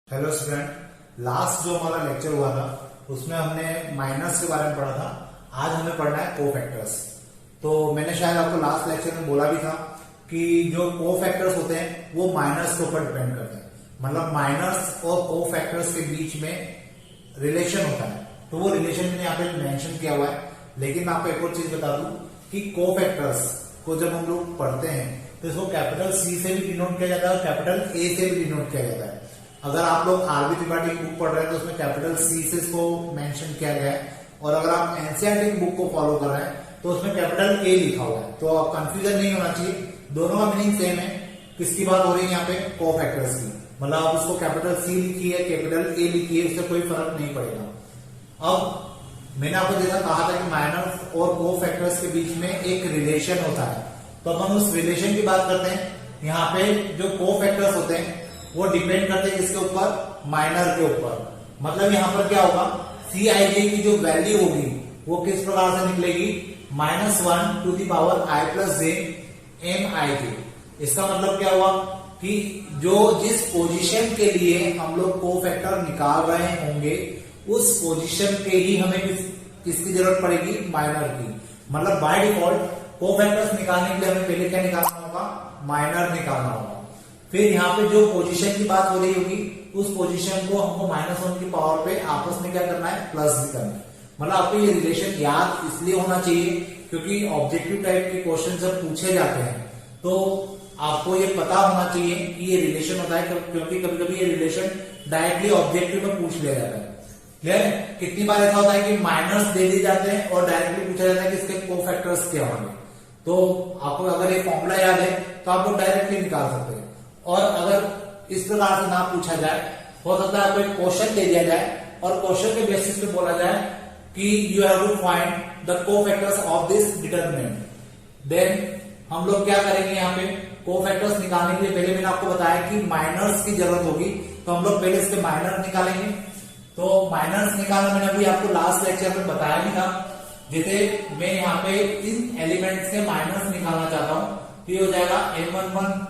Hello student, last जो हमारा lecture हुआ था उसमें हमने माइनस के बारे में पढ़ा था। आज हमें पढ़ना है कोफैक्टर्स। तो मैंने शायद आपको लास्ट लेक्चर में बोला भी था कि जो कोफैक्टर्स होते हैं वो माइनस के ऊपर डिपेंड करते हैं, मतलब माइनस और कोफैक्टर्स के बीच में रिलेशन होता है। तो वो रिलेशन मैंने यहाँ पे मेंशन किया हुआ है। लेकिन मैं आपको एक और चीज बता दूं कि कोफैक्टर्स को जब हम लोग पढ़ते हैं तो इसको कैपिटल सी से भी डिनोट किया जाता है और कैपिटल ए से भी डिनोट किया जाता है। अगर आप लोग आरबी त्रिपाठी की बुक पढ़ रहे हैं तो उसमें कैपिटल सी से इसको मेंशन किया गया है, और अगर आप एनसीईआरटी की बुक को फॉलो कर रहे हैं तो उसमें कैपिटल ए लिखा हुआ है। तो कंफ्यूजन नहीं होना चाहिए, दोनों का मीनिंग सेम है। किसकी बात हो रही है यहाँ पे? कोफैक्टर्स की। मतलब आप उसको कैपिटल सी लिखी है, कैपिटल ए लिखी है, उससे कोई फर्क नहीं पड़ेगा। अब मैंने आपको जैसा कहा था कि माइनस और कोफैक्टर्स के बीच में एक रिलेशन होता है, तो अब हम उस रिलेशन की बात करते हैं। यहाँ पे जो कोफैक्टर्स होते हैं वो डिपेंड करते हैं किसके ऊपर? माइनर के ऊपर। मतलब यहाँ पर क्या होगा, सी आई जे की जो वैल्यू होगी वो किस प्रकार से निकलेगी? -1 to the power i plus J M I J. इसका मतलब क्या हुआ कि जो जिस पोजीशन के लिए हम लोग कोफैक्टर निकाल रहे होंगे उस पोजीशन के ही हमें किसकी जरूरत पड़ेगी? माइनर की। मतलब बाय डिफॉल्ट कोफैक्टर्स निकालने के लिए हमें पहले क्या निकालना होगा? माइनर निकालना होगा। फिर यहाँ पे जो पोजीशन की बात हो रही होगी उस पोजीशन को हमको -1 की पावर पे आपस में क्या करना है? प्लस भी करना है। मतलब आपको ये रिलेशन याद इसलिए होना चाहिए क्योंकि ऑब्जेक्टिव टाइप के क्वेश्चन जब पूछे जाते हैं तो आपको ये पता होना चाहिए कि ये रिलेशन होता है, क्योंकि कभी कभी ये रिलेशन डायरेक्टली ऑब्जेक्टिव में पूछ लिया जाता है। क्लियर है? कितनी बार ऐसा होता है कि माइनस दे दिए जाते हैं और डायरेक्टली पूछा जाता है कि इसके कोफैक्टर्स क्या होंगे। तो आपको अगर ये फॉर्मूला याद है तो आप लोग डायरेक्टली निकाल सकते हैं। और अगर इस प्रकार से ना पूछा जाए, हो सकता है आपको एक क्वेश्चन दे दिया जाए और क्वेश्चन के बेसिस पे बोला जाए कि you have to find the cofactors of this determinant. Then हम लोग क्या करेंगे? यहाँ पे कोफैक्टर्स निकालने के लिए पहले मैंने आपको बताया कि माइनर्स की जरूरत होगी, तो हम लोग पहले इसके माइनर निकालेंगे। तो माइनर्स निकालना मैंने अभी आपको लास्ट लेक्चर में बताया भी था। जैसे मैं यहाँ पे इन एलिमेंट्स के माइनर्स निकालना चाहता हूं तो ये हो जाएगा m11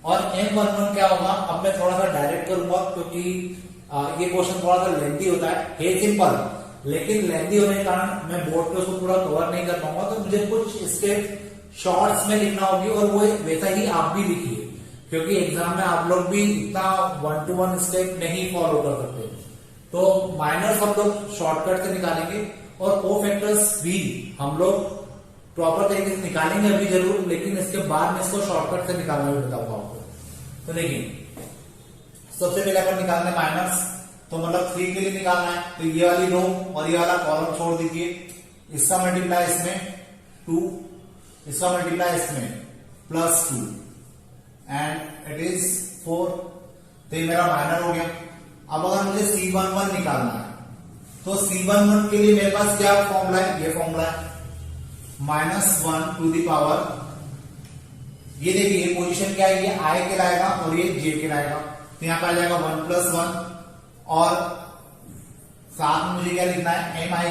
और m11 क्या होगा? अब मैं थोड़ा सा डायरेक्ट करूंगा क्योंकि ये क्वेश्चन थोड़ा सा लेंथी होता है सिंपल, लेकिन लेंथी होने के कारण मैं बोर्ड पे उसको पूरा कवर नहीं कर पाऊंगा, तो मुझे कुछ स्टेप शॉर्ट्स में लिखना होगी और वो वैसा ही आप भी लिखिए, क्योंकि एग्जाम में आप लोग भी इतना 1 to 1 स्टेप नहीं फॉलो कर सकते। तो माइनर्स हम लोग शॉर्टकट से निकालेंगे और कोफैक्टर्स भी हम लोग प्रॉपर तरीके से निकालेंगे अभी जरूर, लेकिन इसके बाद में इसको शॉर्टकट से निकालना भी बताऊंगा आपको। तो देखिए, सबसे पहले अपन निकालना है माइनस, तो मतलब 3 के लिए निकालना है। तो ये वाली रो और ये वाला कॉलम छोड़ दीजिए, इसका मल्टीप्लाई इसमें 2, इसका मल्टीप्लाई इसमें +2 एंड इट इज 4। तो ये मेरा माइनर हो गया। अब अगर मुझे C11 निकालना है तो C11 के लिए मेरे पास क्या फॉर्मूला है? ये फॉर्मूला है -1 टू दी पावर, ये देखिए ये पोजीशन क्या है? ये i कहलाएगा और ये j कहलाएगा। तो यहाँ पे आ जाएगा 1 + 1 और साथ में मुझे क्या लिखना है? mij।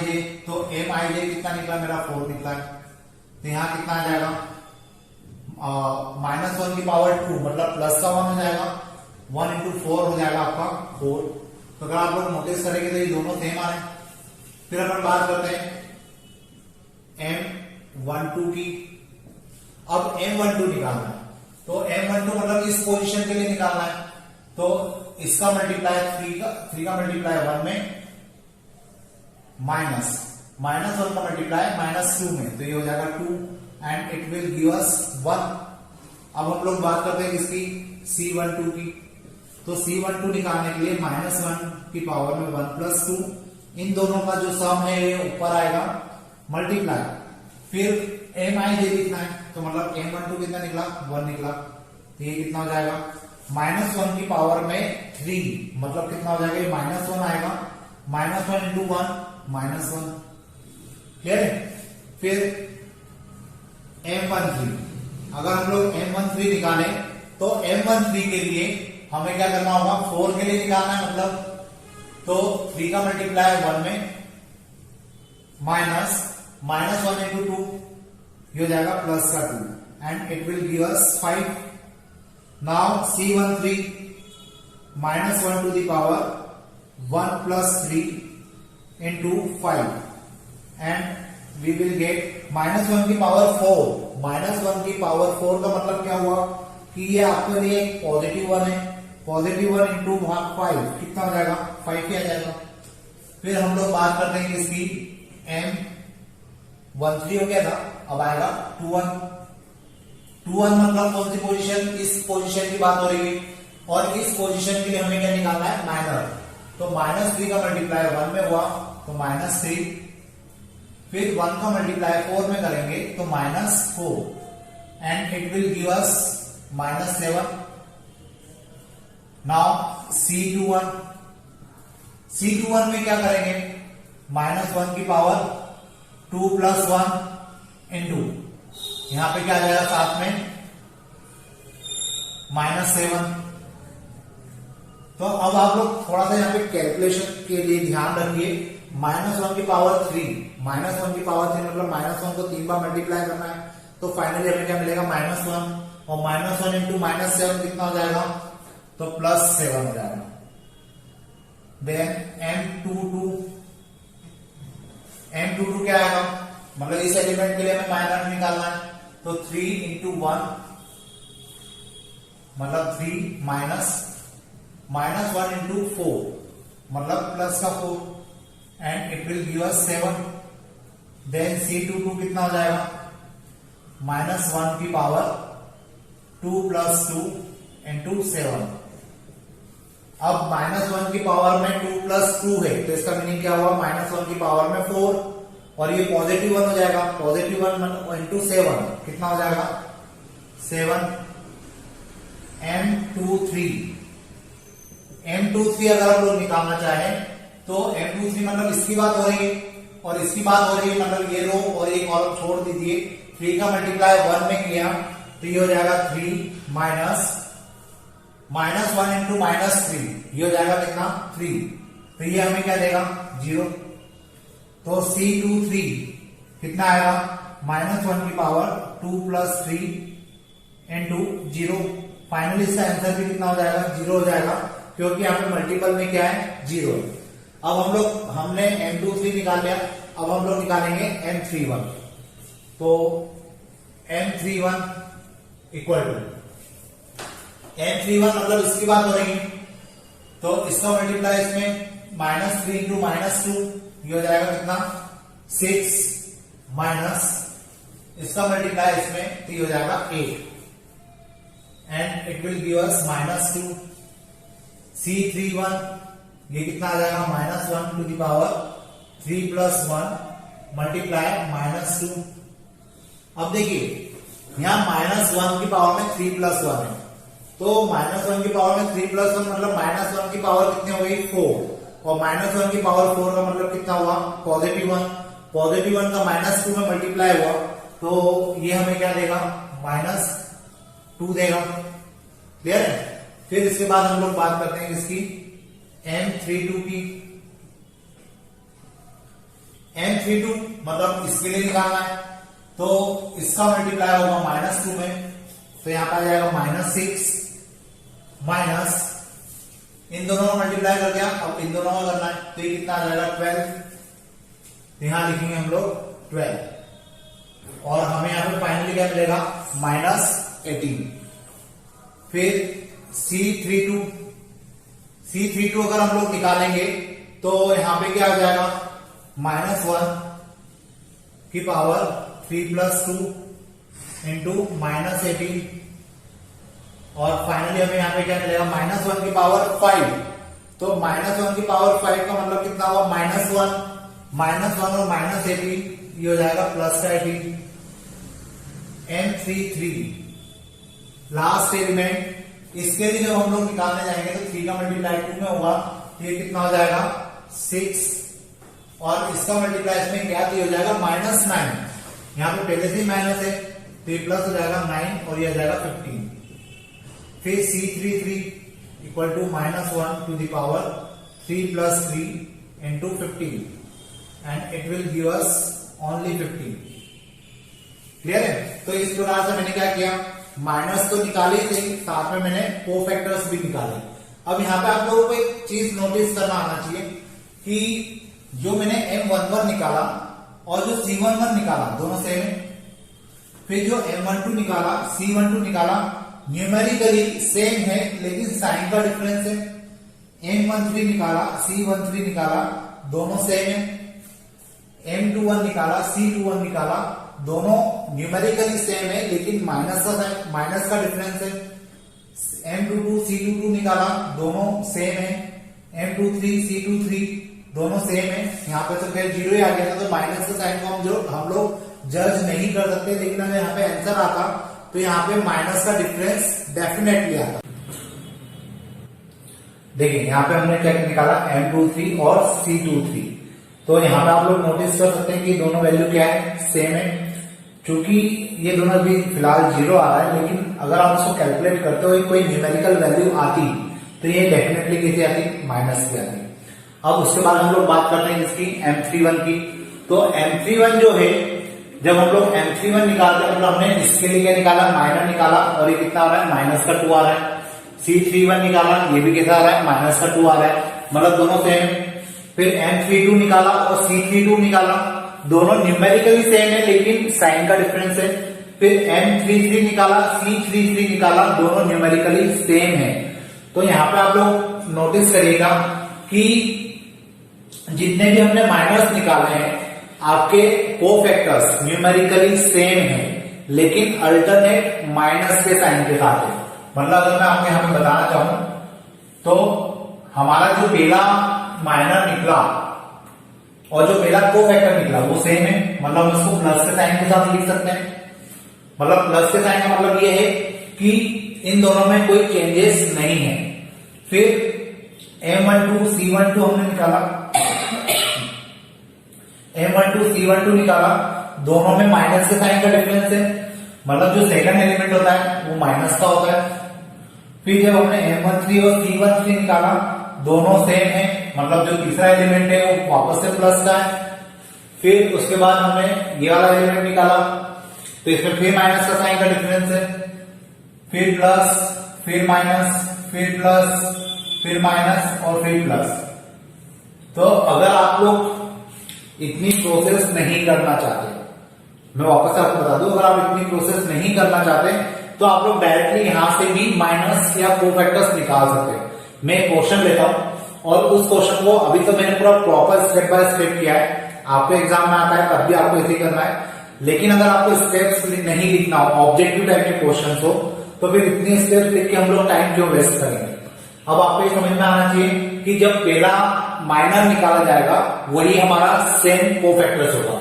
तो mij कितना निकला? मेरा 4 निकला है। तो यहाँ कितना आ जाएगा? -1 की पावर 2 मतलब प्लस का 1 हो जाएगा, 1 × 4 हो जाएगा आपका 4। तो अगर आप लोग नोटिस करेंगे तो ये दोनों सेम आ रहे हैं। फिर अपन बात करते हैं M12 की। अब M12 निकालना है, तो M12 मतलब इस पोजीशन के लिए निकालना है। तो इसका मल्टीप्लाई 3 का मल्टीप्लाई 1 में -1 का मल्टीप्लाई -2 में, तो ये हो जाएगा 2 एंड इट विल गिव अस 1। अब हम लोग बात करते हैं किसकी? C12 की। तो C12 निकालने के लिए -1 की पावर में 1 + 2, इन दोनों का जो सम है ये ऊपर आएगा, मल्टीप्लाई, फिर mij लिखना है। तो मतलब M12 कितना निकला? 1 निकला। तो ये कितना हो जाएगा? -1 की पावर में 3, मतलब कितना हो जाएगा? ये -1 आएगा, -1 × 1 -1। क्लियर है? फिर M13, अगर हम लोग M13 निकालें तो M13 के लिए हमें क्या करना होगा? 4 के लिए निकालना है, मतलब तो 3 का मल्टीप्लाई 1 में -1 × 2, ये हो जाएगा प्लस का 2 and it will give us 5। Now C13 minus 1 to the power 1 plus 3 into 5 and we will get minus 1 की पावर 4। माइनस 1 की पावर 4 का मतलब क्या हुआ कि ये आपके लिए पॉजिटिव 1 है। पॉजिटिव 1 इंटू भाग 5 कितना हो जाएगा, 5 ही आ जाएगा। फिर हम लोग बात करते हैं इसकी M13 हो गया था, अब आएगा 21। 21 मतलब कौन सी पोजीशन, इस पोजीशन की बात हो रही है और इस पोजीशन के लिए हमें क्या निकालना है, माइनस। तो माइनस 3 का मल्टीप्लाई 1 में हुआ तो माइनस 3, फिर 1 का मल्टीप्लाई 4 में करेंगे तो minus 4 and it will give us minus 7। Now C21, C21 में क्या करेंगे, माइनस 1 की पावर 2 प्लस 1 इंटू यहां पे क्या आ जाएगा साथ में माइनस 7। तो अब आप लोग थोड़ा सा यहाँ पे कैलकुलेशन के लिए ध्यान रखिए, माइनस 1 की पावर 3, माइनस 1 की पावर 3 मतलब माइनस 1 को 3 बार मल्टीप्लाई करना है। तो फाइनली हमें क्या मिलेगा, माइनस 1 और माइनस 1 इंटू माइनस 7 कितना हो जाएगा, तो प्लस 7 हो जाएगा। देन M22 क्या आएगा, मतलब इस एलिमेंट के लिए हमें माइनस निकालना है तो 3 इंटू 1 मतलब 3 माइनस 1 इंटू 4 मतलब प्लस का 4 and it will give us 7। Then C22 कितना हो जाएगा, माइनस 1 की पावर 2 प्लस 2 इंटू 7। अब माइनस 1 की पावर में 2 प्लस 2 है तो इसका मीनिंग क्या हुआ, माइनस 1 की पावर में 4 और ये पॉजिटिव 1 हो जाएगा, पॉजिटिव 1 इंटू 7 कितना हो जाएगा 7। M23 अगर हम लोग निकालना चाहें तो M23 मतलब इसकी बात हो रही है और इसकी बात हो रही है, मतलब ये रो और ये कॉलम छोड़ दीजिए। 3 का मल्टीप्लाई 1 में किया तो ये हो जाएगा 3 माइनस 1 इंटू माइनस 3, ये हो जाएगा कितना 3, तो ये हमें क्या देगा 0। तो C23 कितना आएगा, माइनस 1 की पावर 2 प्लस 3 इंटू 0। फाइनली इसका आंसर भी कितना हो जाएगा, 0 हो जाएगा क्योंकि यहाँ पे मल्टीपल में क्या है 0 है। अब हमने M23 निकाल लिया, अब हम लोग निकालेंगे M31। तो M31 इक्वल टू M31 मतलब इसकी बात हो रही है तो इसका मल्टीप्लाई इसमें माइनस 3 इंटू माइनस 2, ये हो जाएगा कितना 6 माइनस इसका मल्टीप्लाई इसमें तो ये हो जाएगा 8 and it will give us minus 2। C31 ये कितना आ जाएगा, minus 1 to the power 3 plus 1 multiply minus 2। अब देखिए यहां माइनस 1 की पावर में 3 प्लस 1 है तो माइनस 1 की पावर में 3 प्लस 1 मतलब माइनस 1 की पावर कितनी हो गई 4 और माइनस 1 की पावर 4 का मतलब कितना हुआ पॉजिटिव 1। पॉजिटिव 1 का माइनस 2 में मल्टीप्लाई हुआ तो ये हमें क्या देगा, माइनस 2 देगा। क्लियर है। फिर इसके बाद हम लोग बात करते हैं इसकी M32 की। M32 मतलब इसके लिए निकालना है तो इसका मल्टीप्लाई होगा माइनस 2 में तो यहां पर आ जाएगा माइनस 6 माइनस इन दोनों का मल्टीप्लाई कर दिया, अब इन दोनों का करना है तो ये कितना आ जाएगा 12। यहां लिखेंगे हम लोग 12 और हमें यहां पे फाइनली क्या मिलेगा माइनस 18। फिर C32 अगर हम लोग निकालेंगे तो यहां पे क्या हो जाएगा माइनस 1 की पावर 3 प्लस 2 इंटू माइनस 18 और फाइनली हमें यहां पे क्या मिलेगा माइनस 1 की पावर 5। तो माइनस 1 की पावर 5 का मतलब कितना हुआ माइनस 1 और माइनस 18 ये हो जाएगा प्लस का 18। M33 लास्ट एलिमेंट इसके लिए जब हम लोग निकालने जाएंगे तो 3 का मल्टीप्लाई 2 में होगा तो ये कितना हो जाएगा 6 और इसका मल्टीप्लाई इसमें क्या हो जाएगा माइनस 9। यहाँ पे पहले से ही माइनस है तो ये प्लस हो जाएगा 9 और ये हो जाएगा 15। फिर C33 equal to minus 1 to the power 3 plus 3 into 15 and it will give us only 15। Clear है। तो इस प्रकार से मैंने क्या किया, माइनस तो निकाले थे साथ में मैंने कोफैक्टर्स भी निकाले। अब यहाँ पे आप लोगों को एक चीज नोटिस करना आना चाहिए कि जो मैंने M11 निकाला और जो C11 निकाला दोनों सेम है, फिर जो M12 निकाला C12 निकाला न्यूमेरिकली सेम है लेकिन साइन का डिफरेंस है। M13 निकाला C13 निकाला दोनों सेम है। M21 निकाला C21 निकाला दोनों न्यूमेरिकली सेम है लेकिन माइनस का डिफरेंस है। M22 C22 निकाला दोनों सेम है। M23 C23 दोनों सेम है। यहाँ पे तो फिर जीरो ही आ गया था, तो माइनस का साइन को हम लोग जज नहीं कर सकते, लेकिन अगर यहाँ पे आंसर आता तो यहाँ पे माइनस का डिफरेंस डेफिनेटली आता। देखिए यहाँ पे हमने क्या निकाला M23 और C23, तो यहाँ पे आप लोग नोटिस कर सकते हैं कि दोनों वैल्यू क्या है, सेम है। क्योंकि ये दोनों भी फिलहाल जीरो आ रहा है, लेकिन अगर आप इसको कैलकुलेट करते हो कोई न्यूमेरिकल वैल्यू आती तो ये डेफिनेटली कैसे आती, माइनस की आती। अब उसके बाद हम लोग बात करते हैं इसकी M31 की। तो M31 जो है, जब हम लोग M31 निकालते हैं मतलब हमने इसके लिए क्या निकाला, माइनर निकाला, और ये कितना आ रहा है, माइनस का 2 आ रहा है। C31 निकाला, ये भी कैसा आ रहा है, माइनस का 2 आ रहा है, मतलब दोनों सेम। फिर M32 निकाला और C32 निकाला, दोनों न्यूमेरिकली सेम है लेकिन साइन का डिफरेंस है। फिर M33 निकाला, C33 निकाला, दोनों न्यूमेरिकली सेम है। तो यहाँ पे आप लोग नोटिस करिएगा कि जितने भी हमने माइनस निकाले हैं आपके कोफैक्टर्स न्यूमेरिकली सेम है लेकिन अल्टरनेट माइनस के साइन के साथ है। मतलब अगर मैं आपको यहाँ पे बताना चाहूं तो हमारा जो पहला माइनर निकला और जो पहला कोफैक्टर निकला वो सेम है, मतलब हम इसको प्लस के साइन के साथ लिख सकते हैं। मतलब प्लस के साइन का मतलब ये है कि इन दोनों में कोई चेंजेस नहीं है। फिर M12 C12 हमने निकाला, M12 C12 निकाला, दोनों में माइनस के साइन का डिफरेंस है, मतलब जो सेकंड एलिमेंट होता है वो माइनस का होता है। फिर जब हमने M13 और C13 निकाला, दोनों सेम है, मतलब जो तीसरा एलिमेंट है वो वापस से प्लस का है। फिर उसके बाद हमने ये वाला एलिमेंट निकाला, तो इसमें फिर माइनस का साइन का डिफरेंस है। फिर प्लस, फिर माइनस, फिर प्लस, फिर माइनस और फिर प्लस। तो अगर आप लोग इतनी प्रोसेस नहीं करना चाहते, मैं वापस आपको बता दूं, अगर आप इतनी प्रोसेस नहीं करना चाहते तो आप लोग डायरेक्टली यहां से भी माइनस या कोफैक्टर्स निकाल सकते हैं। मैं एक क्वेश्चन लेता हूं और उस क्वेश्चन को अभी तो मैंने पूरा प्रॉपर स्टेप बाय स्टेप किया है, आपको एग्जाम में आता है तब भी आपको ऐसे ही करना है। लेकिन अगर आपको स्टेप्स नहीं लिखना हो, ऑब्जेक्टिव टाइप के क्वेश्चन हो, तो फिर इतने स्टेप्स लिख के हम लोग टाइम क्यों वेस्ट करेंगे। अब आपको ये समझ में आना चाहिए कि जब पहला माइनर निकाला जाएगा वही हमारा सेम कोफैक्टर्स होगा।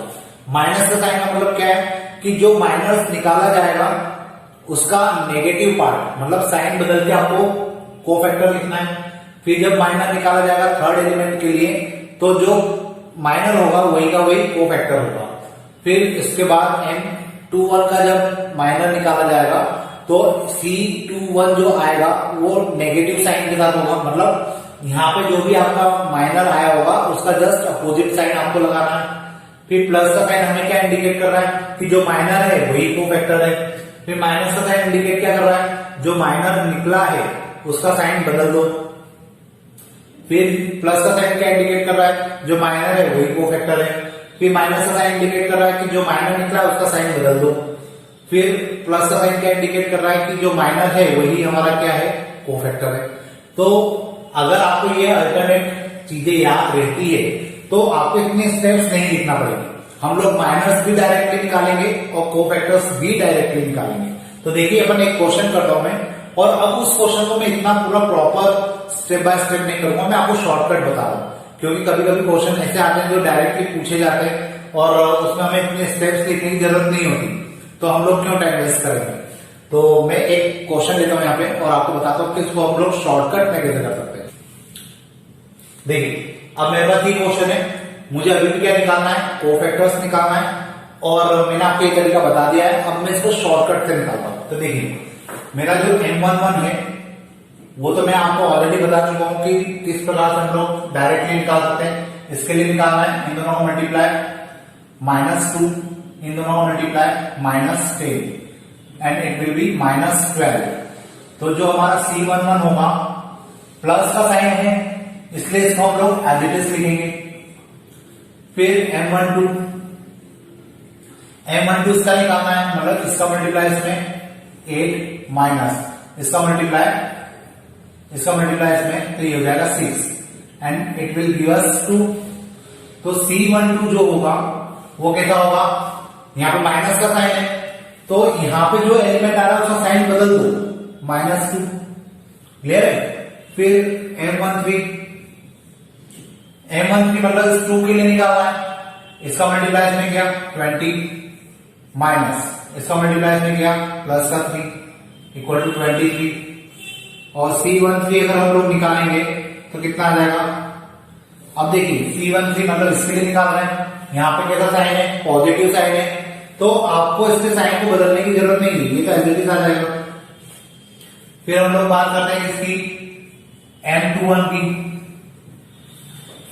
माइनस का साइन का मतलब क्या है कि जो माइनस निकाला जाएगा उसका नेगेटिव पार्ट, मतलब साइन बदल के आपको कोफैक्टर लिखना है। फिर जब माइनर निकाला जाएगा थर्ड एलिमेंट के लिए, तो जो माइनर होगा वही का वही कोफैक्टर होगा। फिर इसके बाद M21 का जब माइनर निकाला जाएगा तो C21 जो आएगा वो नेगेटिव साइन के साथ होगा, मतलब यहाँ पे जो भी आपका माइनर आया होगा उसका जस्ट अपोजिट साइन आपको लगाना है। फिर प्लस का साइन हमें क्या इंडिकेट कर रहा है कि जो माइनर है वही कोफैक्टर है। फिर माइनस का साइन इंडिकेट क्या कर रहा है, जो माइनर निकला है उसका साइन बदल दो। फिर प्लस का साइन क्या इंडिकेट कर रहा है, जो माइनर है वही कोफैक्टर है। फिर माइनस का साइन इंडिकेट कर रहा है कि जो माइनर निकला है उसका साइन बदल दो। फिर प्लस का साइन क्या इंडिकेट कर रहा है कि जो माइनर है वही हमारा क्या है, कोफैक्टर है। तो अगर आपको ये अल्टरनेट चीजें याद रहती है तो आपको इतने स्टेप्स नहीं लिखना पड़ेगा। हम लोग माइनस भी डायरेक्टली निकालेंगे और कोफैक्टर्स भी डायरेक्टली निकालेंगे। तो देखिए अपन एक क्वेश्चन करता हूं मैं, और अब उस क्वेश्चन को मैं इतना पूरा प्रॉपर स्टेप बाय स्टेप नहीं करूंगा, मैं आपको शॉर्टकट बता रहा हूं, क्योंकि कभी कभी क्वेश्चन ऐसे आते हैं जो डायरेक्टली पूछे जाते हैं और उसमें हमें इतने स्टेप्स लिखने की जरूरत नहीं होती, तो हम लोग क्यों टाइम वेस्ट करेंगे। तो मैं एक क्वेश्चन लेता हूं यहाँ पे और आपको बताता हूं कि इसको हम लोग शॉर्टकट में कैसे कर सकते हैं। देखिए अब मेरे पास ये क्वेश्चन है, मुझे अभी भी क्या निकालना है, कोफैक्टर्स निकालना है, और मैंने आपको ये तरीका बता दिया है। अब मैं इसको शॉर्टकट से निकालता हूं। तो देखिए मेरा जो M11 है वो तो मैं आपको ऑलरेडी बता चुका हूं कि किस प्रकार से हम लोग डायरेक्टली निकाल सकते हैं। इसके लिए निकालना है, इन दोनों को मल्टीप्लाई -2, इन दोनों को multiply -10 and it will be -12। तो जो हमारा C11 होगा प्लस का साइन है इसलिए इसको हम लोग एज इट इज लिखेंगे। फिर M12 इसका निकालना है, मतलब इसका मल्टीप्लाई इसमें 8 माइनस इसका मल्टीप्लाई इसमें, तो ये हो जाएगा 6 एंड इट विल गिव अस 2। तो C12 जो होगा वो कैसा होगा, यहाँ पे माइनस का साइन है तो यहाँ पे जो एलिमेंट आ रहा है उसका साइन बदल दो, -2। क्लियर है। फिर M13 मतलब इस 2 के लिए निकालना है, इसका मल्टीप्लाई इसमें क्या 20 माइनस इसका मल्टीप्लाई इसमें क्या प्लस का 3 इक्वल टू 23। और C13 अगर हम लोग निकालेंगे तो कितना आ जाएगा। अब देखिए C13 मतलब इसके लिए निकाल रहे हैं, यहाँ पे कैसा साइन है पॉजिटिव साइन है, तो आपको इसके साइन को बदलने की जरूरत नहीं है, ये तो एज इट इज आ जाएगा। फिर हम लोग बात करते हैं इसकी M21 की।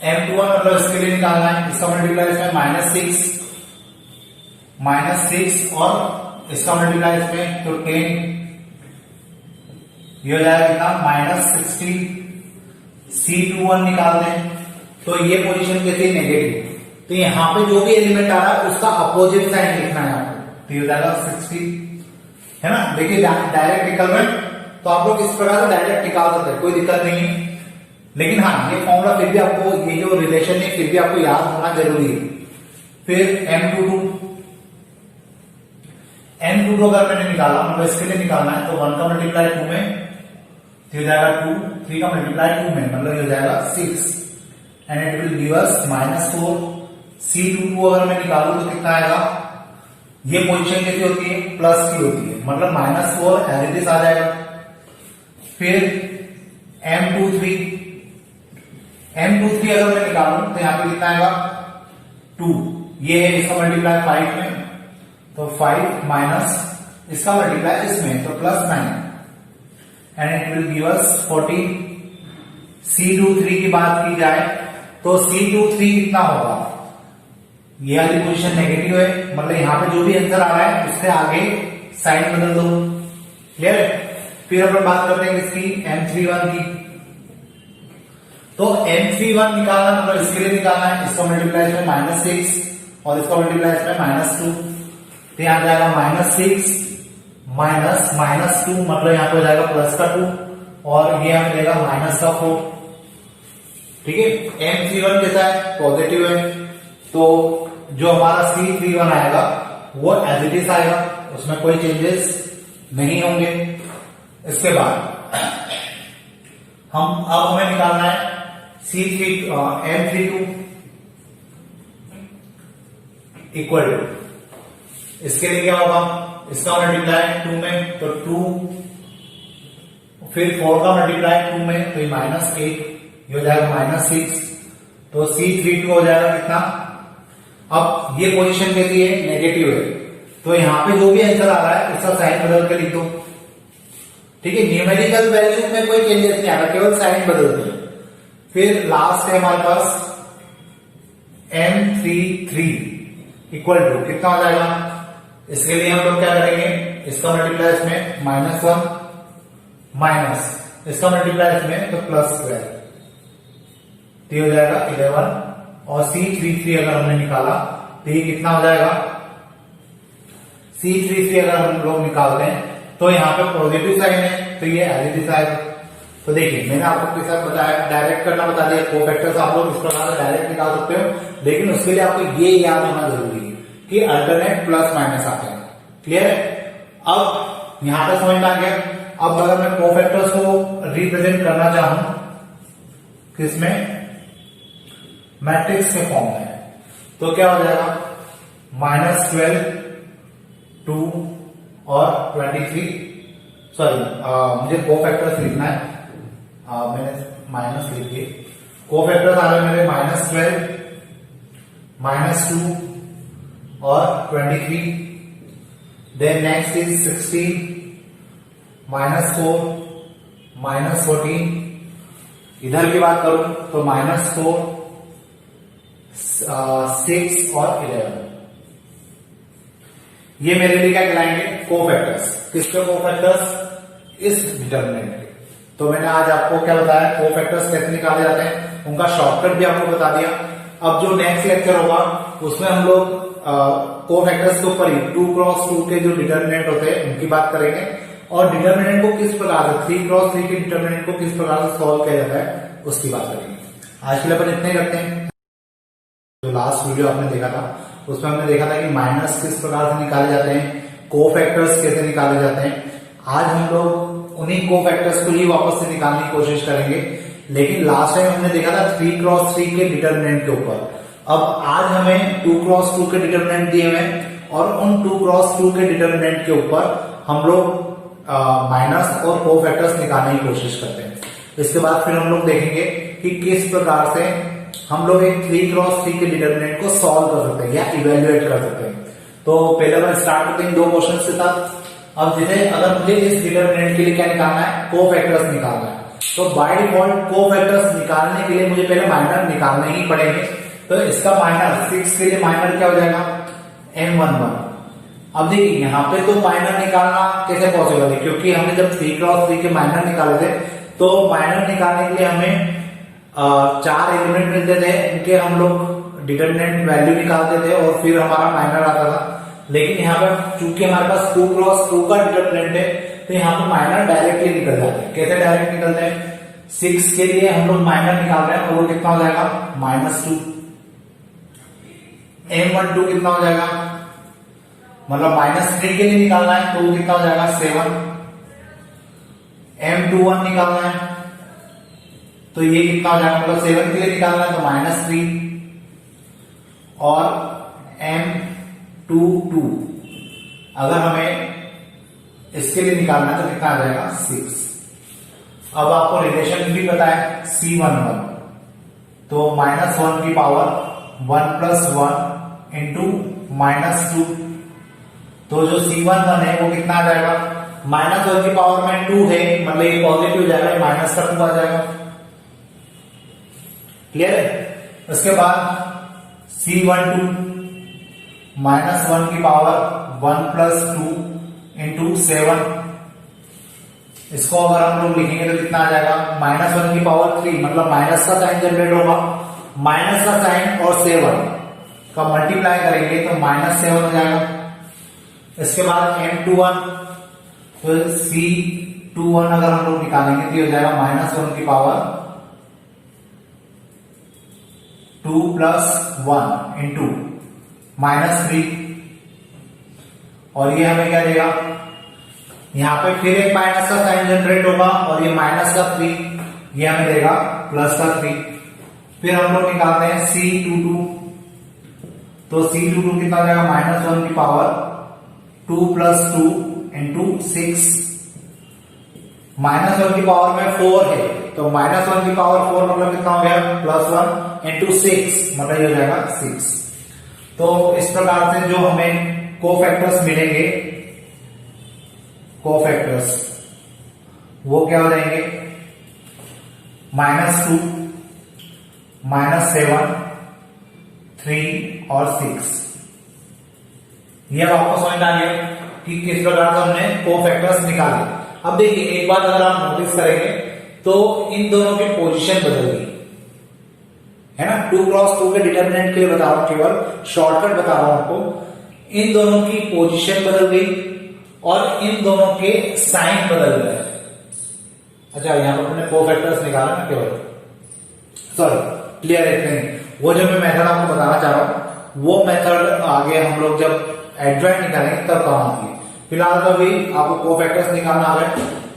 M21 मतलब इसके लिए निकालना है, इसका मल्टीप्लाई इसमें -6 और इसका मल्टीप्लाई इसमें तो 10, ये हो जाएगा कितना -60। C21 निकाल दें तो ये पोजीशन कैसी नेगेटिव, तो यहां पे जो भी एलिमेंट आ रहा है उसका अपोजिट साइन लिखना है आपको, तो ये हो जाएगा 60 है ना। देखिए डायरेक्ट निकल रहे तो आप लोग इस प्रकार से डायरेक्ट निकाल सकते हैं, कोई दिक्कत नहीं है। लेकिन हाँ ये फॉर्मूला फिर भी आपको, ये जो रिलेशन है फिर भी आपको याद होना जरूरी है। फिर M22 अगर मैंने निकाला, मतलब इसके लिए निकालना है तो 1 का मल्टीप्लाई 2 में हो जाएगा 2, 3 का मल्टीप्लाई 2 में मतलब ये हो जाएगा 6 and it will give us -4। C22 अगर मैं निकालू तो कितना आएगा, ये पोजीशन कैसी होती है प्लस की होती है, मतलब -4 एज इट इज आ जाएगा। फिर M23 अगर मैं निकालू तो यहाँ पे कितना आएगा 2, ये है इसका मल्टीप्लाई 5 में तो 5 माइनस इसका मल्टीप्लाई इसमें तो +9 and it will give us 14। C23 की बात की जाए तो C23 कितना होगा, ये वाली पोजीशन नेगेटिव है, मतलब यहाँ पे जो भी आंसर आ रहा है उससे आगे साइन बदल दो। क्लियर है। फिर अपन बात करते हैं इसकी M31 की। तो M31 निकालना मतलब इसके लिए निकालना है, इसका मल्टीप्लाई इसमें -6 और इसका मल्टीप्लाई इसमें -2, तो यहाँ जाएगा -6 माइनस -2 मतलब यहाँ पे हो जाएगा प्लस का 2 और ये हमें देगा माइनस का 4। ठीक है। M31 कैसा है पॉजिटिव है, तो जो हमारा C31 आएगा वो एज इट इज आएगा, उसमें कोई चेंजेस नहीं होंगे। इसके बाद हमें निकालना है M32 इक्वल टू, इसके लिए क्या होगा, इसका मल्टीप्लाई 2 में तो 2, फिर 4 का मल्टीप्लाई 2 में तो ये -8, ये हो जाएगा -6, तो C32 हो जाएगा कितना। अब ये पोजीशन कैसी है नेगेटिव है, तो यहां पे जो भी आंसर आ रहा है उसका साइन बदल के लिख दो। ठीक है। न्यूमेरिकल वैल्यू में कोई चेंजेस नहीं आ रहा, केवल साइन बदलते हैं। फिर लास्ट है हमारे पास M33 इक्वल टू कितना हो जाएगा, इसके लिए हम लोग क्या करेंगे, इसका मल्टीप्लाई इसमें -1 माइनस इसका मल्टीप्लाई इसमें तो +12, तो ये हो जाएगा 11 और C33 अगर हमने निकाला तो ये कितना हो जाएगा, C33 अगर हम लोग निकालते हैं तो यहाँ पे पॉजिटिव साइन है तो ये एज इट इज आएगा। तो देखिए मैंने आपको के साथ बताया, डायरेक्ट करना बता दिया, कोफैक्टर्स आप लोग इस प्रकार से डायरेक्ट निकाल सकते हो, लेकिन उसके लिए आपको ये याद होना जरूरी है कि अल्टरनेट प्लस माइनस आते हैं। क्लियर है। अब यहां तक समझ में आ गया। अब अगर मैं कोफैक्टर्स को रिप्रेजेंट करना चाहूं किसमें, मैट्रिक्स के फॉर्म में, तो क्या हो जाएगा -12 2 और 23, सॉरी मुझे कोफैक्टर्स लिखना है, मैंने माइनस लिख दिए। कोफैक्टर्स आ रहे मेरे -12 -2 और 23, देन नेक्स्ट इज 16 -4 -14, इधर की बात करूं तो -4 6 और 11, ये मेरे लिए क्या कहलाएंगे कोफैक्टर्स। किसके कोफैक्टर्स, इस डिटर्मिनेंट के। तो मैंने आज आपको क्या बताया, कोफैक्टर्स कैसे निकाले जाते हैं, उनका शॉर्टकट भी आपको बता दिया। अब जो नेक्स्ट लेक्चर होगा उसमें हम लोग कोफैक्टर्स के ऊपर ही 2x2 के जो डिटर्मिनेंट होते हैं उनकी बात करेंगे, और डिटर्मिनेंट को किस प्रकार से 3x3 के डिटर्मिनेंट को किस प्रकार से सॉल्व किया जाता है उसकी बात करेंगे। आज के लिए अपन इतने ही रखते हैं। जो लास्ट वीडियो आपने देखा था उसमें हमने देखा था कि माइनस किस प्रकार से निकाले जाते हैं, कोफैक्टर्स कैसे निकाले जाते हैं। आज हम लोग उन्हीं कोफैक्टर्स को ही वापस से निकालने की कोशिश करेंगे, लेकिन लास्ट टाइम हमने देखा था 3x3 के डिटर्मिनेंट के ऊपर। अब आज हमें 2x2 के डिटर्मिनेंट दिए हुए हैं और उन 2x2 के डिटर्मिनेंट के ऊपर हम लोग माइनस और कोफैक्टर्स निकालने की कोशिश करते हैं। इसके बाद फिर हम लोग देखेंगे कि किस प्रकार से हम लोग एक 3x3 के डिटर्मिनेंट को सॉल्व कर सकते हैं या इवेल्युएट कर सकते हैं। तो पहले अपन स्टार्ट करते हैं 2 क्वेश्चन के साथ। अब जैसे अगर मुझे इस डिटर्मिनेंट के लिए क्या निकालना है, कोफैक्टर्स निकालना है, तो बाय डिफॉल्ट कोफैक्टर्स निकालने के लिए मुझे पहले माइनर निकालने ही पड़ेंगे। तो इसका माइनर 6 के लिए माइनर क्या हो जाएगा, M11। अब देखिए यहाँ पे तो माइनर निकालना कैसे पॉसिबल है, क्योंकि हमने जब 3x3 के माइनर निकाले थे तो माइनर निकालने के लिए हमें 4 एलिमेंट मिलते थे, उनके हम लोग डिटर्मिनेंट वैल्यू निकालते थे और फिर हमारा माइनर आता था। लेकिन यहाँ पर चूंकि हमारे पास 2x2 का डिटर्मिनेंट है तो यहाँ पे माइनर डायरेक्टली निकल जाते हैं। कैसे डायरेक्ट निकलते हैं, 6 के लिए हम लोग माइनर निकाल रहे हैं और वो कितना हो जाएगा -2। M12 कितना हो जाएगा, मतलब -3 के लिए निकालना है तो वो कितना हो जाएगा 7। M21 निकालना है तो ये कितना हो जाएगा, मतलब 7 के लिए निकालना है तो -3। और M22 अगर हमें इसके लिए निकालना है तो कितना आ जाएगा 6। अब आपको रिलेशन भी पता है C11, तो -1 की पावर 1 + 1 इंटू -2। तो जो C11 है वो कितना आ जाएगा, -1 की पावर में 2 है, मतलब ये पॉजिटिव हो जाएगा, माइनस का 2 आ जाएगा। क्लियर है। उसके बाद C12 -1 की पावर 1 + 2 इंटू 7। इसको अगर हम लोग लिखेंगे तो कितना आ जाएगा, -1 की पावर 3, मतलब माइनस का साइन जनरेट होगा, माइनस का साइन और 7 का मल्टीप्लाई करेंगे तो -7 हो जाएगा। इसके बाद M21, तो C21 अगर हम लोग निकालेंगे तो ये हो जाएगा -1 की पावर 2 + 1 इंटू -3। और ये हमें क्या देगा, यहां पे फिर एक माइनस का साइन जनरेट होगा और ये -3, ये हमें देगा +3। फिर हम लोग निकालते हैं C22, तो C22 कितना हो जाएगा, -1 की पावर 2 + 2 इंटू 6। -1 की पावर में 4 है तो -1 की पावर 4 मतलब कितना हो गया, +1 इंटू 6, मतलब ये हो जाएगा 6। तो इस प्रकार से जो हमें कोफैक्टर्स मिलेंगे, कोफैक्टर्स वो क्या हो जाएंगे, -2, -7, 3 और 6। ये अब आपको समझ आ गया कि किस प्रकार से हमने कोफैक्टर्स निकाले। अब देखिए एक बात अगर आप नोटिस करेंगे तो इन दोनों की पोजीशन बदल गई है ना। 2x2 के डिटर्मिनेंट के लिए बता रहा हूं, केवल शॉर्टकट बता रहा हूं आपको। इन दोनों की पोजीशन बदल गई और इन दोनों के साइन बदल गए। अच्छा यहां पर मैंने कोफैक्टर्स निकाला ना केवल, सॉरी क्लियर है नहीं, वो जो मैं मेथड आपको बताना चाह रहा हूं वो मेथड आगे हम लोग जब एडजॉइंट निकालेंगे तब काम आएगी। फिलहाल तो अभी आपको कोफैक्टर्स निकालना आ गए,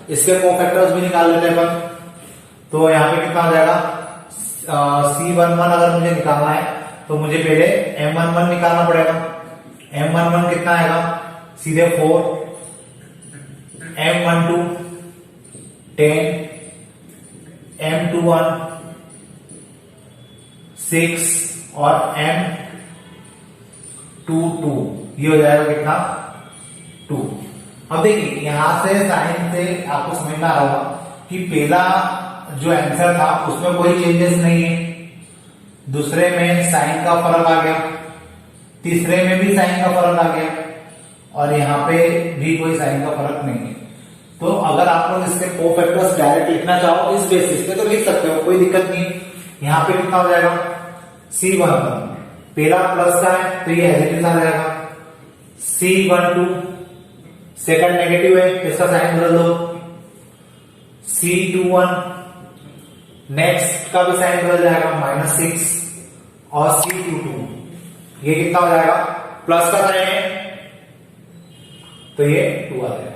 इसके कोफैक्टर्स भी निकाल लेते हैं अपन। तो यहाँ पे कितना आ जाएगा, C11 अगर मुझे निकालना है तो मुझे पहले M11 निकालना पड़ेगा। M11 कितना आएगा, सीधे 4, M12 10, M21 6 और M22, ये हो जाएगा कितना 2। अब देखिए यहां से साइन से आपको समझ में आ रहा होगा कि पहला जो आंसर था उसमें कोई चेंजेस नहीं है, दूसरे में साइन का फर्क आ गया, तीसरे में भी साइन का फर्क आ गया और यहाँ पे भी कोई साइन का फर्क नहीं है। तो अगर आप लोग इसके कोफैक्टर्स डायरेक्ट लिखना चाहो इस बेसिस पे तो लिख सकते हो, कोई दिक्कत नहीं। यहाँ पे कितना हो जाएगा C11, पहला प्लस का है तो ये एडिटिव आ जाएगा। C12 सेकंड नेगेटिव है तो इसका साइन बदल दो। C21 नेक्स्ट का भी साइन बदल जाएगा -6, और C22 ये कितना हो जाएगा, प्लस का साइन है तो ये 2 आ जाएगा।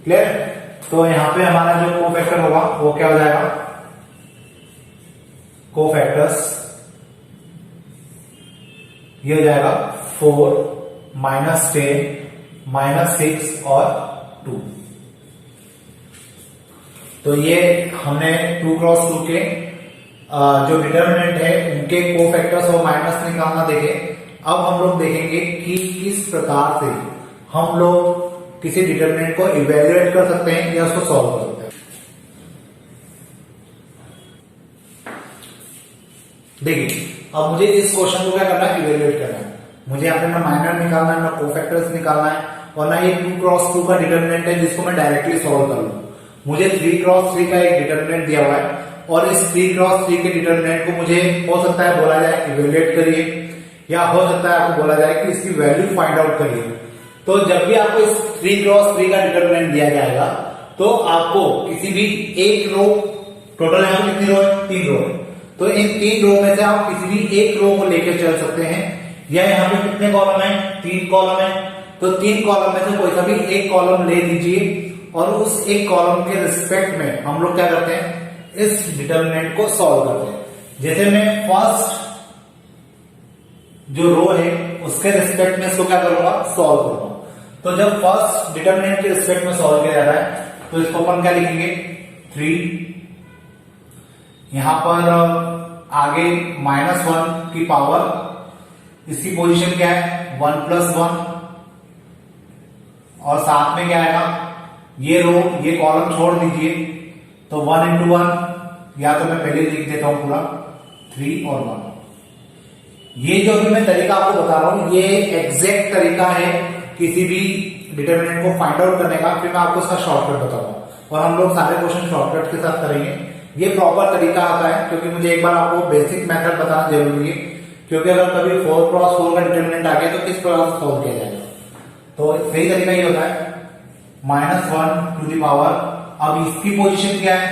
क्लियर? तो यहां पे हमारा जो कोफैक्टर होगा वो क्या हो जाएगा, कोफैक्टर्स ये हो जाएगा 4, -10, -6 और 2। तो ये हमने 2 क्रॉस 2 के जो डिटर्मिनेंट है उनके कोफैक्टर्स और माइनस निकालना देखे। अब हम लोग देखेंगे कि किस प्रकार से हम लोग किसी डिटर्मिनेंट को इवेल्युएट कर सकते हैं या उसको सॉल्व कर सकते हैं। देखिए अब मुझे इस क्वेश्चन को क्या करना है, इवेल्युएट करना है। मुझे यहाँ पे ना माइनर निकालना है, ना कोफैक्टर्स निकालना है, और ना ये 2 क्रॉस 2 का डिटर्मिनेंट है जिसको मैं डायरेक्टली सॉल्व कर लूं। मुझे 3 क्रॉस 3 का एक डिटर्मिनेंट दिया हुआ है, और इस 3 क्रॉस 3 के डिटर्मिनेंट को मुझे हो सकता है बोला जाए इवेल्युएट करिए, या हो सकता है आपको बोला जाए कि इसकी वैल्यू फाइंड आउट करिए। तो जब भी आपको इस 3 क्रॉस 3 का डिटर्मिनेंट दिया जाएगा तो आपको किसी भी एक रो, टोटल यहाँ पे कितनी रो है, 3 रो है, तो इन 3 रो में से आप किसी भी एक रो को लेकर चल सकते हैं। या यहाँ पे कितने कॉलम है, 3 कॉलम है, तो 3 कॉलम में से कोई सा भी एक कॉलम ले लीजिए, और उस एक कॉलम के रिस्पेक्ट में हम लोग क्या करते हैं, इस डिटर्मिनेंट को सॉल्व करते हैं। जैसे मैं फर्स्ट जो रो है उसके रिस्पेक्ट में इसको क्या करूंगा, सॉल्व करूंगा। तो जब फर्स्ट डिटर्मिनेंट के रिस्पेक्ट में सॉल्व किया जाता है तो इसको अपन क्या लिखेंगे, 3, यहां पर आगे -1 की पावर, इसकी पोजीशन क्या है 1 + 1, और साथ में क्या आएगा, ये रो ये कॉलम छोड़ दीजिए, तो 1 × 1, या तो मैं पहले लिख देता हूं पूरा 3 और 1। ये जो भी मैं तरीका आपको बता रहा हूं ये एग्जैक्ट तरीका है किसी भी डिटर्मिनेंट को फाइंड आउट करने का। फिर मैं आपको इसका शॉर्टकट बताऊंगा, और हम लोग सारे क्वेश्चन शॉर्टकट के साथ करेंगे। ये प्रॉपर तरीका आता है क्योंकि मुझे एक बार आपको बेसिक मेथड बताना जरूरी है, क्योंकि अगर कभी 4 क्रॉस 4 का डिटर्मिनेंट आ गया तो किस प्रकार से सॉल्व किया जाएगा। तो सही तरीका ये होता है -1 अब इसकी पोजीशन क्या है,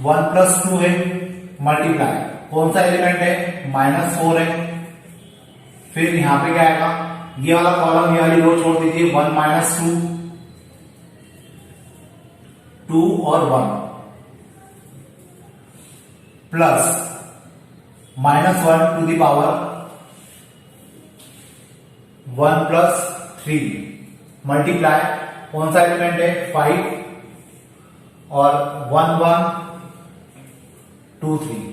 1 + 2 है, मल्टीप्लाई कौन सा एलिमेंट है, -4 है। फिर यहां पे क्या आएगा, ये वाला कॉलम ये वाली रो छोड़ दीजिए, 1 - 2, 2 और 1 प्लस -1 ⁻1 + 3 मल्टीप्लाई कौन सा एलिमेंट है, 5, और 1 1 2 3।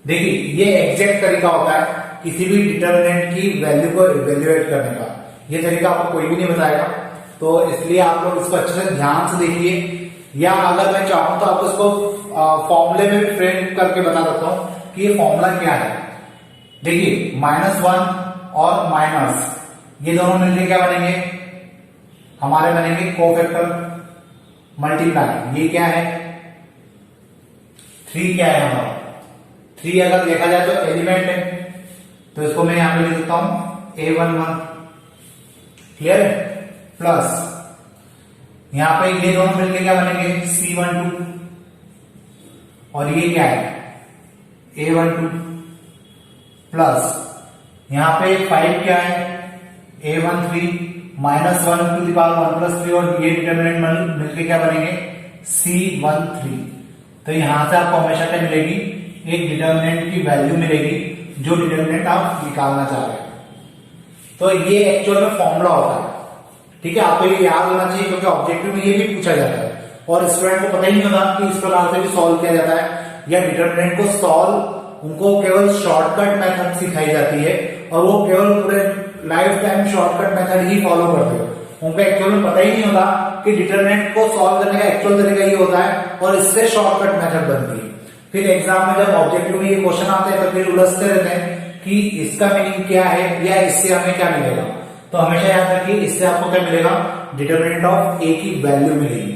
देखिए ये एग्जैक्ट तरीका होता है किसी भी डिटर्मिनेंट की वैल्यू को इवेल्युएट करने का। ये तरीका आपको कोई भी नहीं बताएगा, तो इसलिए आप लोग इसको अच्छे से ध्यान से देखिए, या अगर मैं चाहूं तो आपको इसको फॉर्मूले में भी फ्रेम करके बता सकता हूं कि ये फॉर्मूला क्या है। देखिए -1 और माइनस ये दोनों मिलकर क्या बनेंगे, हमारे बनेंगे कोफैक्टर मल्टीप्लाई। ये क्या है, 3 क्या है हमारा, 3 अगर देखा जाए तो एलिमेंट है, तो इसको मैं यहां पे लिख देता हूं A11। क्लियर है, प्लस यहां पे ये दोनों मिलकर क्या बनेंगे, C12, और ये क्या है A12, प्लस यहां पे 5 क्या है A13, -1 ⁻1 + 3, और ये डिटर्मिनेंट मिलकर क्या बनेंगे C13। तो यहां से आपको हमेशा क्या मिलेगी, एक डिटर्मिनेंट की वैल्यू मिलेगी जो डिटर्मिनेंट आप निकालना चाह रहे हैं। तो ये एक्चुअल में फॉर्मूला होता है, ठीक है, आपको ये याद होना चाहिए क्योंकि ऑब्जेक्टिव में ये भी पूछा जाता है, और स्टूडेंट को पता ही नहीं होता कि इस प्रकार से भी सॉल्व किया जाता है, या डिटर्मिनेंट को सॉल्व उनको केवल शॉर्टकट मेथड सिखाई जाती है, और वो केवल पूरे लाइफ टाइम शॉर्टकट मेथड ही फॉलो करते हो। उनको एक्चुअल में पता ही नहीं होता कि डिटर्मिनेंट को सॉल्व करने का एक्चुअल तरीका ये होता है, और इससे शॉर्टकट मेथड बनती है। फिर एग्जाम में जब ऑब्जेक्टिव में ये क्वेश्चन आते हैं तो फिर उलझते रहते हैं कि इसका मीनिंग क्या है, या इससे हमें क्या मिलेगा। तो हमेशा याद रखिए इससे आपको क्या मिलेगा, डिटरमिनेंट ऑफ ए की वैल्यू मिलेगी।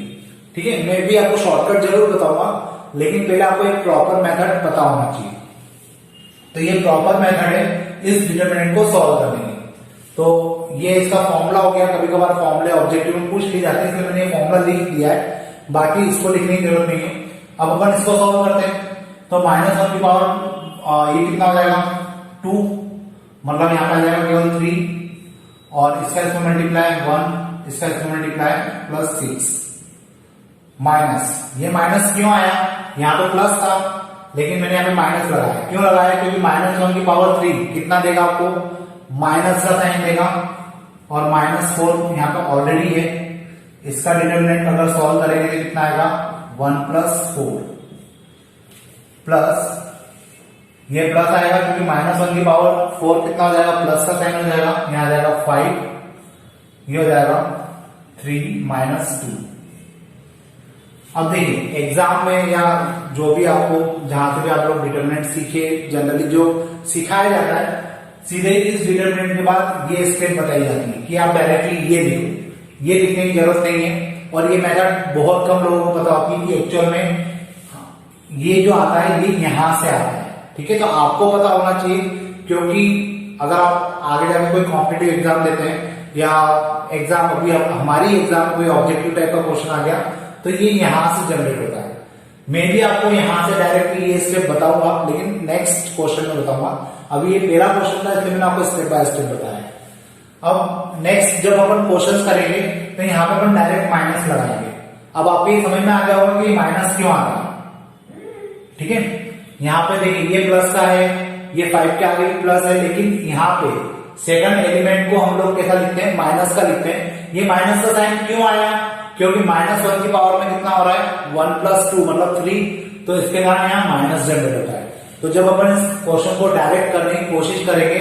ठीक है, मैं भी आपको शॉर्टकट जरूर बताऊंगा, लेकिन पहले आपको एक प्रॉपर मेथड पता होना चाहिए। तो ये प्रॉपर मेथड है इस डिटरमिनेंट को सॉल्व करने की। तो ये इसका फॉर्मूला हो गया। कभी कभार फॉर्मूले ऑब्जेक्टिव में पूछ ली जाते हैं, इसलिए मैंने ये फॉर्मूला लिख दिया है, बाकी इसको लिखने की जरूरत नहीं है। अब अपन इसको सॉल्व करते हैं। तो -1 की पावर ये कितना हो जाएगा 2, मतलब यहाँ पे आ जाएगा केवल 3, और इसका इसमें मल्टीप्लाई 1, इसका इसमें मल्टीप्लाई +6 माइनस। ये माइनस क्यों आया, यहाँ पे प्लस था लेकिन मैंने यहाँ पे माइनस लगाया। क्यों लगाया, क्योंकि -1 की पावर 3 कितना देगा आपको, माइनस का साइन देगा, और -4 यहाँ पे ऑलरेडी है। इसका डिटरमिनेंट अगर सॉल्व करेंगे तो कितना आएगा 1 + 4 प्लस ये प्लस आएगा क्योंकि -1 की पावर 4 कितना हो जाएगा, प्लस का साइन हो जाएगा, यहाँ आ जाएगा 5, ये हो जाएगा 3 - 2। अब देखिए एग्जाम में या जो भी आपको जहां से भी आप लोग डिटरमिनेंट सीखे, जनरली जो सिखाया जाता है, सीधे इस डिटरमिनेंट के बाद ये स्टेप बताई जाती है कि आप डायरेक्टली ये लिखो। ये लिखने की जरूरत नहीं है, और ये मेथड बहुत कम लोगों को पता होती है कि एक्चुअल में ये जो आता है ये यहां से आता है। ठीक है, तो आपको पता होना चाहिए, क्योंकि अगर आप आगे जाकर कोई कॉम्पिटिटिव एग्जाम देते हैं या एग्जाम अभी हमारी एग्जाम कोई ऑब्जेक्टिव टाइप का क्वेश्चन आ गया तो ये यहां से जनरेट होता है। मैं भी आपको यहां से डायरेक्टली ये स्टेप बताऊंगा, लेकिन नेक्स्ट क्वेश्चन में बताऊंगा। अभी ये मेरा क्वेश्चन था इसलिए मैंने आपको स्टेप बाय स्टेप बताया। अब नेक्स्ट जब अपन क्वेश्चन करेंगे तो यहाँ पे अपन डायरेक्ट माइनस लगाएंगे। अब आपको ये समझ में आ गया होगा कि माइनस क्यों आता है। ठीक है, यहाँ पे देखिए ये प्लस का है, ये 5 के आगे भी प्लस है, लेकिन यहाँ पे सेकंड एलिमेंट को हम लोग कैसा लिखते हैं, माइनस का लिखते हैं। ये माइनस का साइन क्यों आया, क्योंकि -1 की पावर में कितना हो रहा है 1 + 2 मतलब 3, तो इसके कारण यहाँ माइनस जनरेट होता है। तो जब अपन इस क्वेश्चन को डायरेक्ट करने की कोशिश करेंगे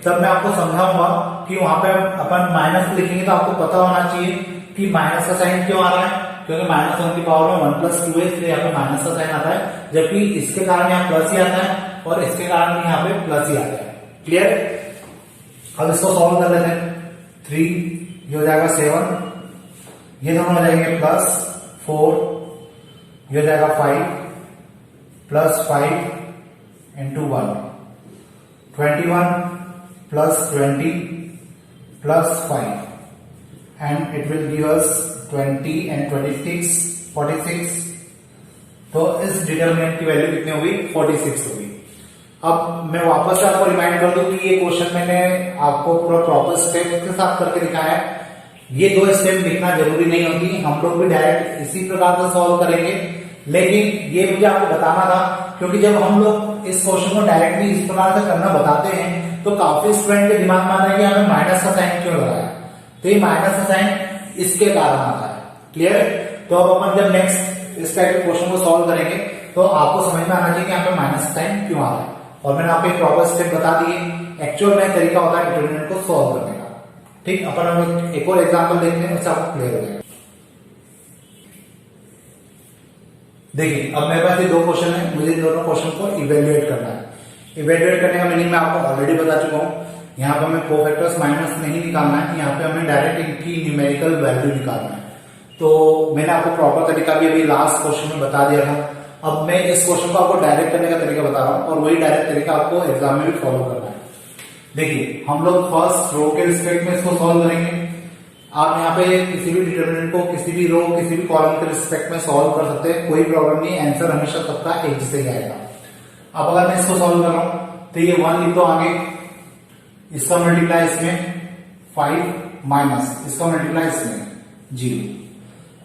तब मैं आपको समझाऊंगा कि वहां पे अपन माइनस लिखेंगे तो आपको पता होना चाहिए कि माइनस का साइन क्यों आ रहा है, क्योंकि -1 की पावर में 1 + 2 है, इसलिए यहाँ पे माइनस का साइन आता है, जबकि इसके कारण यहाँ प्लस ही आता है और इसके कारण यहाँ पे प्लस ही आता है। क्लियर। अब इसको सॉल्व कर लेते हैं। 3 ये हो जाएगा 7, ये दोनों हो जाएंगे +4, ये हो जाएगा 5 + 5 × 1 21 + 20 + 5 and it will give us 20 and 26 46। तो इस डिटरमिनेंट की वैल्यू कितनी होगी 46 होगी। अब मैं वापस से आपको रिमाइंड कर दूं कि ये क्वेश्चन मैंने आपको पूरा प्रॉपर स्टेप के साथ करके दिखाया है। ये 2 स्टेप लिखना जरूरी नहीं होती, हम लोग भी डायरेक्ट इसी प्रकार से सॉल्व करेंगे, लेकिन ये मुझे आपको बताना था क्योंकि जब हम लोग इस क्वेश्चन को डायरेक्टली इस प्रकार से करना बताते हैं तो काफी स्टूडेंट के दिमाग में आता है कि हमें माइनस का साइन क्यों लगाया। तो ये माइनस का साइन इसके कारण आता है। क्लियर। तो अब अपन जब नेक्स्ट इस टाइप के क्वेश्चन को सॉल्व करेंगे तो आपको समझ में आना चाहिए कि यहाँ पे माइनस का साइन क्यों आ रहा है, और मैंने आपको एक प्रॉपर स्टेप बता दिए। एक्चुअल में तरीका होता है डिटरमिनेंट को सॉल्व करने का। ठीक, अपन हम एक और एग्जांपल देखते हैं, उससे आपको क्लियर हो जाएगा। देखिए अब मेरे पास ये 2 क्वेश्चन है, मुझे दोनों क्वेश्चन को इवेल्युएट करना है। इवेल्युएट करने का मीनिंग मैं आपको ऑलरेडी बता चुका हूं। यहाँ पे हमें कोफैक्टर्स माइनस नहीं निकालना है, यहाँ पे हमें डायरेक्ट इनकी न्यूमेरिकल वैल्यू निकालना है। तो मैंने आपको प्रॉपर तरीका भी अभी लास्ट क्वेश्चन में बता दिया था। अब मैं इस क्वेश्चन को आपको डायरेक्ट करने का तरीका बता रहा हूँ, और वही डायरेक्ट तरीका आपको एग्जाम में भी फॉलो करना है। देखिए हम लोग फर्स्ट रो के रिस्पेक्ट में इसको सॉल्व करेंगे। आप यहाँ पे किसी भी डिटरमिनेंट को किसी भी रो किसी भी कॉलम के रिस्पेक्ट में सॉल्व कर सकते हैं, कोई प्रॉब्लम नहीं, आंसर हमेशा सबका एक जैसे ही आएगा। अब अगर मैं इसको सॉल्व कर रहा हूं तो ये 1 लिख दो आगे, इसका मल्टीप्लाई इसमें 5 माइनस इसका मल्टीप्लाई इसमें 0,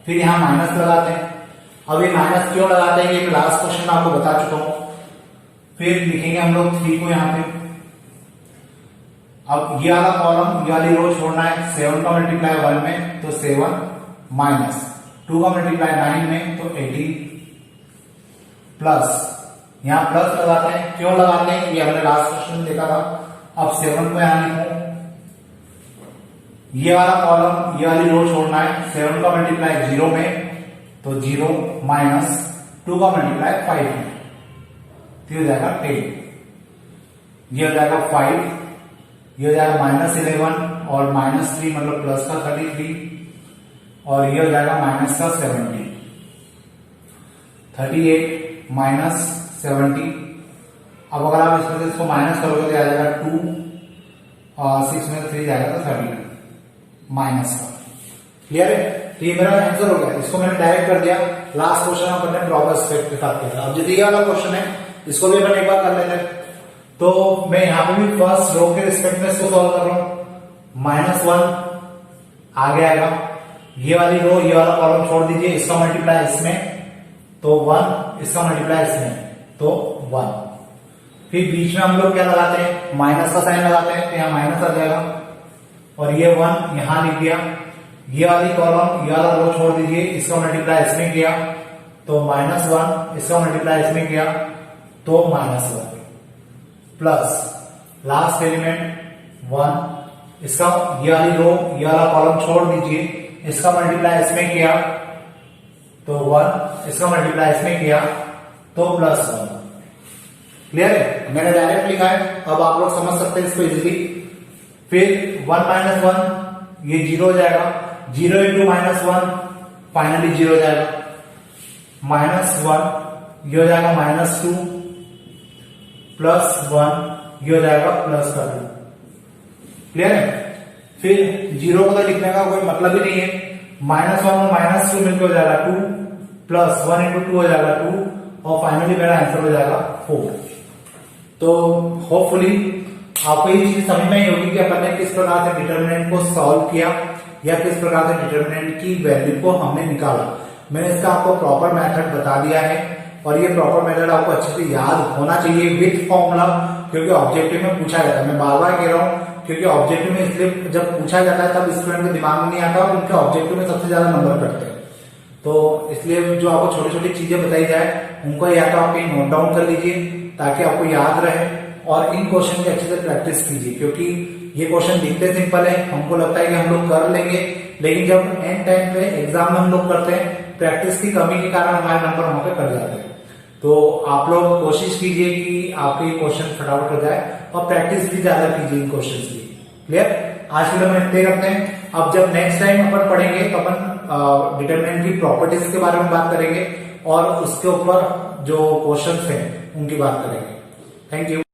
फिर यहां माइनस लगाते हैं। अब ये माइनस क्यों लगाते हैं ये लास्ट क्वेश्चन में आपको बता चुका हूं। फिर लिखेंगे हम लोग 3 को यहां पे। अब ये वाला कॉलम ये वाली रो छोड़ना है। 7 का मल्टीप्लाई 1 में तो 7 माइनस 2 का मल्टीप्लाई 9 में तो 18 प्लस यहां प्लस लगाते हैं। क्यों लगाते हैं ये हमने लास्ट क्वेश्चन में देखा था। अब 7 को यहां लिखो, ये वाला कॉलम ये वाली रो छोड़ना है। 7 का मल्टीप्लाई 0 में तो 0 माइनस 2 का मल्टीप्लाई 5 में तो हो जाएगा 10, ये हो जाएगा 5, ये हो जाएगा -11 और -3 मतलब प्लस का 33 और ये हो जाएगा माइनस का 70, 38 माइनस 70। अब अगर आप इसमें से इसको माइनस करोगे तो आ जाएगा 2 और 6 में 3 जाएगा तो 32 माइनस का। क्लियर है? तो ये मेरा आंसर हो गया। इसको मैंने डायरेक्ट कर दिया। लास्ट क्वेश्चन अपन ने प्रॉपर स्टेप के साथ किया। अब जैसे ये वाला क्वेश्चन है इसको भी अपन एक बार कर लेते हैं। तो मैं यहाँ पे भी फर्स्ट रो के रिस्पेक्ट में इसको सॉल्व कर रहा हूं। -1 आगे आएगा, ये वाली रो ये वाला कॉलम छोड़ दीजिए, इसका मल्टीप्लाई इसमें तो 1, इसका मल्टीप्लाई इसमें तो 1। फिर बीच में हम लोग क्या लगाते हैं, माइनस का साइन लगाते हैं, तो यहाँ माइनस आ जाएगा और ये 1 यहां लिख दिया। ये वाली कॉलम ये वाला रो छोड़ दीजिए, इसका मल्टीप्लाई इसमें किया तो -1, इसका मल्टीप्लाई इसमें किया तो -1 प्लस लास्ट एलिमेंट 1, इसका ये वाली रो ये वाला कॉलम छोड़ दीजिए, इसका मल्टीप्लाई इसमें किया तो 1, इसका मल्टीप्लाई इसमें किया तो +1। क्लियर है? मैंने डायरेक्ट लिखा है, अब आप लोग समझ सकते हैं इसको इजीली। फिर 1 - 1 ये 0 हो जाएगा, 0 × -1 फाइनली 0 हो जाएगा, -1 ये हो जाएगा -2 +1 ये हो जाएगा +2। क्लियर है? फिर 0 को तो लिखने का कोई मतलब ही नहीं है। -1 और -2 मिलकर हो जाएगा 2 +1 × 2 हो जाएगा 2 और फाइनली मेरा आंसर हो जाएगा 4। तो होपफुली आपको ये चीज समझ में ही होगी कि अपन ने किस प्रकार से डिटर्मिनेंट को सॉल्व किया या किस प्रकार से डिटर्मिनेंट की वैल्यू को हमने निकाला। मैंने इसका आपको प्रॉपर मेथड बता दिया है और ये प्रॉपर मेथड आपको अच्छे से याद होना चाहिए विथ फॉर्मूला, क्योंकि ऑब्जेक्टिव में पूछा जाता है। मैं बार बार कह रहा हूँ क्योंकि ऑब्जेक्टिव में इसलिए जब पूछा जाता है तब स्टूडेंट के दिमाग में नहीं आता और उनके ऑब्जेक्टिव में सबसे ज्यादा नंबर कटते हैं। तो इसलिए जो आपको छोटी छोटी चीजें बताई जाए उनको या तो आप कहीं नोट डाउन कर लीजिए ताकि आपको याद रहे और इन क्वेश्चन की अच्छे से प्रैक्टिस कीजिए, क्योंकि ये क्वेश्चन दिखते सिंपल है, हमको लगता है कि हम लोग कर लेंगे, लेकिन जब एंड टाइम पे एग्जाम में हम लोग करते हैं प्रैक्टिस की कमी के कारण हमारे नंबर वहां पे कट जाते हैं। तो आप लोग कोशिश कीजिए कि आपके ये क्वेश्चन फटाफट हो जाए और प्रैक्टिस भी ज्यादा कीजिए इन क्वेश्चन की। क्लियर? आज वीडियो में इतने करते हैं। अब जब नेक्स्ट टाइम अपन पढ़ेंगे तो अपन डिटरमिनेंट की प्रॉपर्टीज के बारे में बात करेंगे और उसके ऊपर जो क्वेश्चंस हैं उनकी बात करेंगे। Thank you.